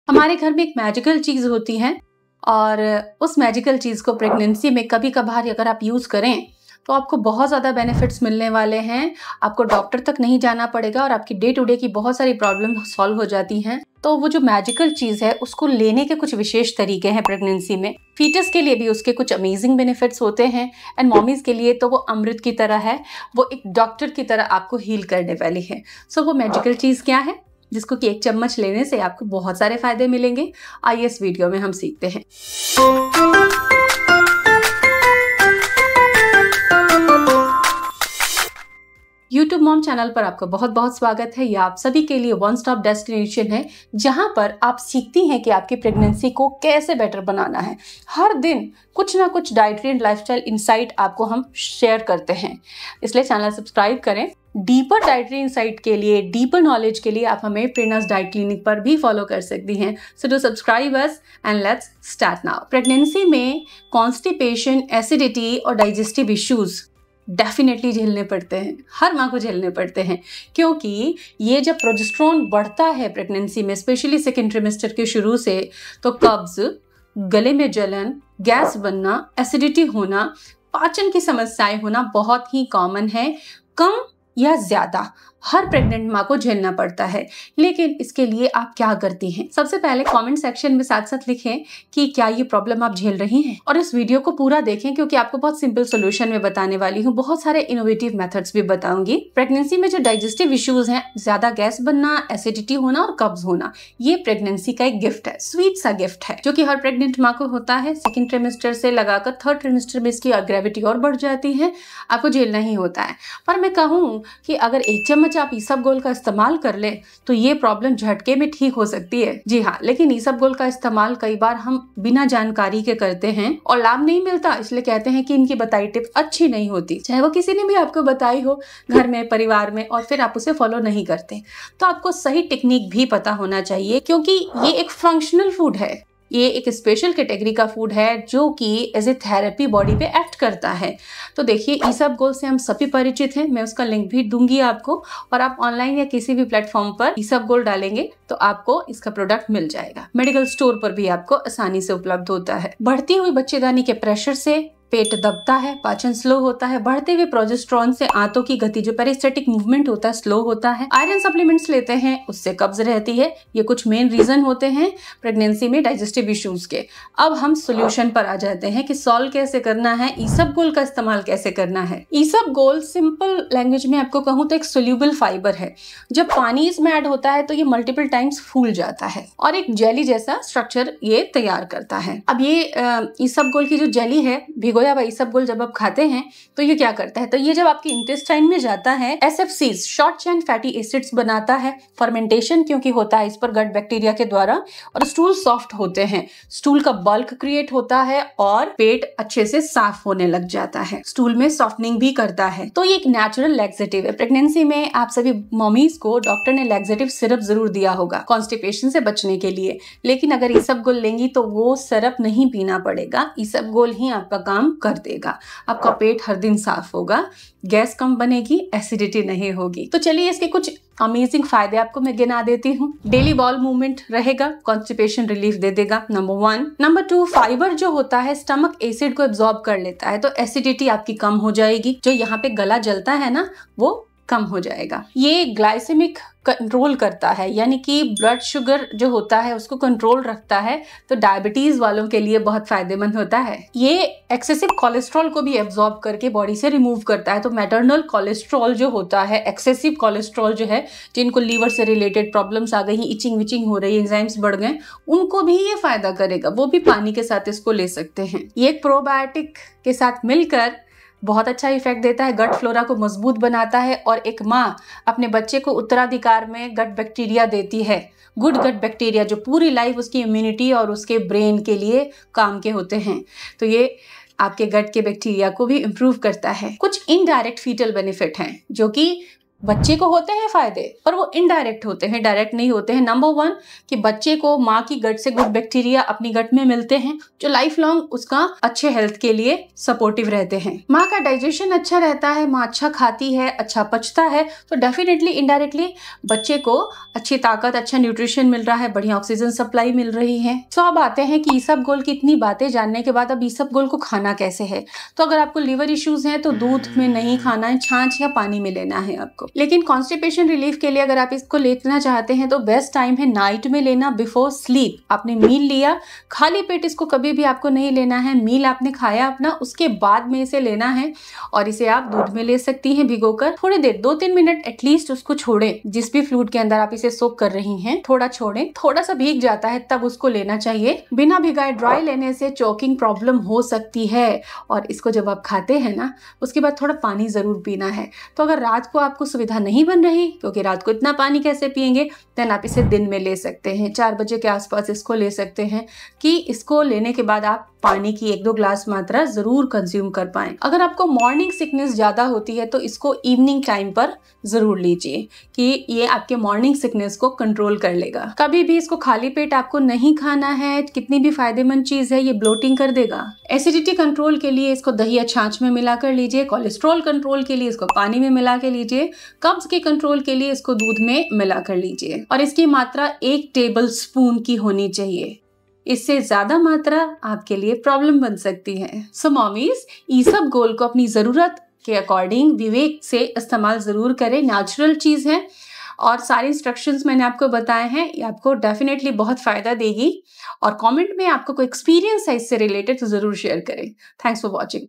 हमारे घर में एक मैजिकल चीज होती है और उस मैजिकल चीज को प्रेगनेंसी में कभी कभार अगर आप यूज करें तो आपको बहुत ज़्यादा बेनिफिट्स मिलने वाले हैं। आपको डॉक्टर तक नहीं जाना पड़ेगा और आपकी डे टू डे की बहुत सारी प्रॉब्लम सॉल्व हो जाती हैं। तो वो जो मैजिकल चीज़ है उसको लेने के कुछ विशेष तरीके हैं प्रेगनेंसी में। फीटस के लिए भी उसके कुछ अमेजिंग बेनिफिट्स होते हैं एंड मॉमीज के लिए तो वो अमृत की तरह है, वो एक डॉक्टर की तरह आपको हील करने वाली है। सो वो मैजिकल चीज़ क्या है जिसको कि 1 चम्मच लेने से आपको बहुत सारे फायदे मिलेंगे, आइए इस वीडियो में हम सीखते हैं। YouTube मॉम चैनल पर आपका बहुत बहुत स्वागत है। यह आप सभी के लिए वन स्टॉप डेस्टिनेशन है जहां पर आप सीखती हैं कि आपकी प्रेगनेंसी को कैसे बेटर बनाना है। हर दिन कुछ ना कुछ डाइटरी एंड लाइफस्टाइल इनसाइट आपको हम शेयर करते हैं, इसलिए चैनल सब्सक्राइब करें। डीपर डाइटरी इनसाइट के लिए, डीपर नॉलेज के लिए आप हमें प्रेरणास डाइट क्लिनिक पर भी फॉलो कर सकती हैं। So do subscribe us and let's start now. Pregnancy में कॉन्स्टिपेशन, एसिडिटी और डाइजेस्टिव इश्यूज डेफिनेटली झेलने पड़ते हैं, हर माँ को झेलने पड़ते हैं, क्योंकि ये जब प्रोजेस्टेरोन बढ़ता है प्रेगनेंसी में, स्पेशली सेकेंड ट्रिमेस्टर के शुरू से, तो कब्ज, गले में जलन, गैस बनना, एसिडिटी होना, पाचन की समस्याएं होना बहुत ही कॉमन है। कम या ज्यादा हर प्रेग्नेंट माँ को झेलना पड़ता है, लेकिन इसके लिए आप क्या करती हैं? सबसे पहले कमेंट सेक्शन में साथ साथ लिखें कि क्या ये प्रॉब्लम आप झेल रही हैं, और इस वीडियो को पूरा देखें क्योंकि आपको बहुत सिंपल सोल्यूशन में बताने वाली हूँ। बहुत सारे इनोवेटिव मेथड्स भी बताऊंगी। प्रेगनेंसी में जो डाइजेस्टिव इश्यूज हैं, ज्यादा गैस बनना, एसिडिटी होना और कब्ज होना, ये प्रेगनेंसी का एक गिफ्ट है, स्वीट सा गिफ्ट है, जो कि हर प्रेग्नेंट माँ को होता है। सेकेंड ट्रिमेस्टर से लगाकर थर्ड ट्रिमेस्टर में इसकी ग्रेविटी और बढ़ जाती है, आपको झेलना ही होता है। पर मैं कहूँ कि अगर 1 चम्मच आप ईसबगोल का इस्तेमाल कर ले तो ये प्रॉब्लम झटके में ठीक हो सकती है। जी हाँ, लेकिन ईसबगोल का इस्तेमाल कई बार हम बिना जानकारी के करते हैं और लाभ नहीं मिलता, इसलिए कहते हैं कि इनकी बताई टिप अच्छी नहीं होती, चाहे वो किसी ने भी आपको बताई हो घर में, परिवार में, और फिर आप उसे फॉलो नहीं करते। तो आपको सही टेक्निक भी पता होना चाहिए, क्योंकि ये एक फंक्शनल फूड है, ये एक स्पेशल कैटेगरी का फूड है जो कि एज ए थेरेपी बॉडी पे एक्ट करता है। तो देखिए, ईसबगोल से हम सभी परिचित हैं, मैं उसका लिंक भी दूंगी आपको, और आप ऑनलाइन या किसी भी प्लेटफॉर्म पर ईसबगोल डालेंगे तो आपको इसका प्रोडक्ट मिल जाएगा। मेडिकल स्टोर पर भी आपको आसानी से उपलब्ध होता है। बढ़ती हुई बच्चेदानी के प्रेशर से पेट दबता है, पाचन स्लो होता है, बढ़ते हुए प्रोजेस्टेरोन से आंतों की गति, जो पेरिस्टेटिक मूवमेंट होता है, स्लो होता है। आयरन सप्लीमेंट्स लेते हैं, उससे कब्ज रहती है। ये कुछ मेन रीजन होते हैं प्रेगनेंसी में डाइजेस्टिव इश्यूज के। अब हम सोल्यूशन पर आ जाते हैं कि सॉल्व कैसे करना है, ईसबगोल का इस्तेमाल कैसे करना है। ईसबगोल सिंपल लैंग्वेज में आपको कहूँ तो एक सोल्यूबल फाइबर है। जब पानी इसमें ऐड होता है तो ये मल्टीपल टाइम्स फूल जाता है और एक जेली जैसा स्ट्रक्चर ये तैयार करता है। अब ये ईसबगोल की जो जेली है, भिगोया हुआ ईसबगोल जब आप खाते हैं तो ये क्या करता है, तो ये जब आपके इंटेस्टाइन में जाता है, एसएफसीज, शॉर्ट चेन फैटी एसिड्स बनाता है। फर्मेंटेशन क्योंकि होता है इस पर गट बैक्टीरिया के द्वारा, और स्टूल सॉफ्ट होते हैं, स्टूल का बल्क क्रिएट होता है और पेट अच्छे से साफ होने लग जाता है। स्टूल में सॉफ्टनिंग भी करता है। तो ये एक नेचुरल लैक्सेटिव है। प्रेगनेंसी में आप सभी मॉमीज को डॉक्टर ने लैक्सेटिव सिरप जरूर दिया होगा कॉन्स्टिपेशन से बचने के लिए, लेकिन अगर ईसबगोल लेंगी तो वो सिरप नहीं पीना पड़ेगा, ईसबगोल ही आपका काम कर देगा। आपका पेट हर दिन साफ होगा, गैस कम बनेगी, एसिडिटी नहीं होगी। तो चलिए इसके कुछ अमेजिंग फायदे आपको मैं गिना देती हूँ। डेली बॉल मूवमेंट रहेगा, कॉन्स्टिपेशन रिलीफ दे देगा, नंबर 1। नंबर 2, फाइबर जो होता है स्टमक एसिड को एब्जॉर्ब कर लेता है, तो एसिडिटी आपकी कम हो जाएगी। जो यहाँ पे गला जलता है ना, वो कम हो जाएगा। ये ग्लाइसेमिक कंट्रोल करता है, यानी कि ब्लड शुगर जो होता है उसको कंट्रोल रखता है, तो डायबिटीज वालों के लिए बहुत फायदेमंद होता है। ये एक्सेसिव कोलेस्ट्रॉल को भी एब्जॉर्ब करके बॉडी से रिमूव करता है। तो मैटरनल कोलेस्ट्रॉल जो होता है, एक्सेसिव कोलेस्ट्रॉल जो है, जिनको लीवर से रिलेटेड प्रॉब्लम्स आ गई, इचिंग विचिंग हो रही है, एंजाइम्स बढ़ गए, उनको भी ये फायदा करेगा। वो भी पानी के साथ इसको ले सकते हैं। ये एक प्रोबायोटिक के साथ मिलकर बहुत अच्छा इफेक्ट देता है, गट फ्लोरा को मजबूत बनाता है, और एक माँ अपने बच्चे को उत्तराधिकार में गट बैक्टीरिया देती है, गुड गट बैक्टीरिया, जो पूरी लाइफ उसकी इम्यूनिटी और उसके ब्रेन के लिए काम के होते हैं। तो ये आपके गट के बैक्टीरिया को भी इम्प्रूव करता है। कुछ इनडायरेक्ट फीटल बेनिफिट हैं जो कि बच्चे को होते हैं फायदे पर वो इनडायरेक्ट होते हैं, डायरेक्ट नहीं होते हैं। नंबर 1 कि बच्चे को माँ की गट से गुड बैक्टीरिया अपनी गट में मिलते हैं जो लाइफ लॉन्ग उसका अच्छे हेल्थ के लिए सपोर्टिव रहते हैं। माँ का डाइजेशन अच्छा रहता है, माँ अच्छा खाती है, अच्छा पचता है, तो डेफिनेटली इनडायरेक्टली बच्चे को अच्छी ताकत, अच्छा न्यूट्रिशन मिल रहा है, बढ़िया ऑक्सीजन सप्लाई मिल रही है। तो अब आते हैं कि ईसबगोल की इतनी बातें जानने के बाद अब ईसबगोल को खाना कैसे है। तो अगर आपको लिवर इश्यूज हैं तो दूध में नहीं खाना है, छाछ या पानी में लेना है आपको। लेकिन कॉन्स्टिपेशन रिलीफ के लिए अगर आप इसको लेना चाहते हैं तो बेस्ट टाइम है नाइट में लेना, बिफोर स्लीप। आपने मील लिया, खाली पेट इसको कभी भी आपको नहीं लेना है। मील आपने खाया अपना, उसके बाद में इसे लेना है और इसे आप दूध में ले सकती हैं भिगोकर। थोड़ी देर 2-3 मिनट एटलीस्ट उसको छोड़ें, जिस भी फ्लूइड के अंदर आप इसे सोक कर रही हैं थोड़ा छोड़ें, थोड़ा सा भीग जाता है तब उसको लेना चाहिए। बिना भिगाए ड्राई लेने से चोकिंग प्रॉब्लम हो सकती है और इसको जब आप खाते हैं ना उसके बाद थोड़ा पानी जरूर पीना है। तो अगर रात को आपको सुविधा नहीं बन रही, क्योंकि रात को इतना पानी कैसे पिएंगे, देन आप इसे दिन में ले सकते हैं। 4 बजे के आसपास इसको ले सकते हैं कि इसको लेने के बाद आप पानी की 1-2 ग्लास मात्रा जरूर कंज्यूम कर पाएं। अगर आपको मॉर्निंग सिकनेस ज्यादा होती है तो इसको इवनिंग टाइम पर जरूर लीजिए कि ये आपके मॉर्निंग सिकनेस को कंट्रोल कर लेगा। कभी भी इसको खाली पेट आपको नहीं खाना है, कितनी भी फायदेमंद चीज है, ये ब्लोटिंग कर देगा। एसिडिटी कंट्रोल के लिए इसको दही या छाछ में मिला कर लीजिए, कोलेस्ट्रॉल कंट्रोल के लिए इसको पानी में मिला के लीजिए, कब्ज के कंट्रोल के लिए इसको दूध में मिला कर लीजिए और इसकी मात्रा 1 टेबल स्पून की होनी चाहिए। इससे ज्यादा मात्रा आपके लिए प्रॉब्लम बन सकती है। सो मॉमीज, ईसबगोल को अपनी जरूरत के अकॉर्डिंग विवेक से इस्तेमाल जरूर करें। नेचुरल चीज है और सारे इंस्ट्रक्शंस मैंने आपको बताए हैं, ये आपको डेफिनेटली बहुत फायदा देगी। और कमेंट में आपको कोई एक्सपीरियंस है इससे रिलेटेड तो जरूर शेयर करें। Thanks for watching.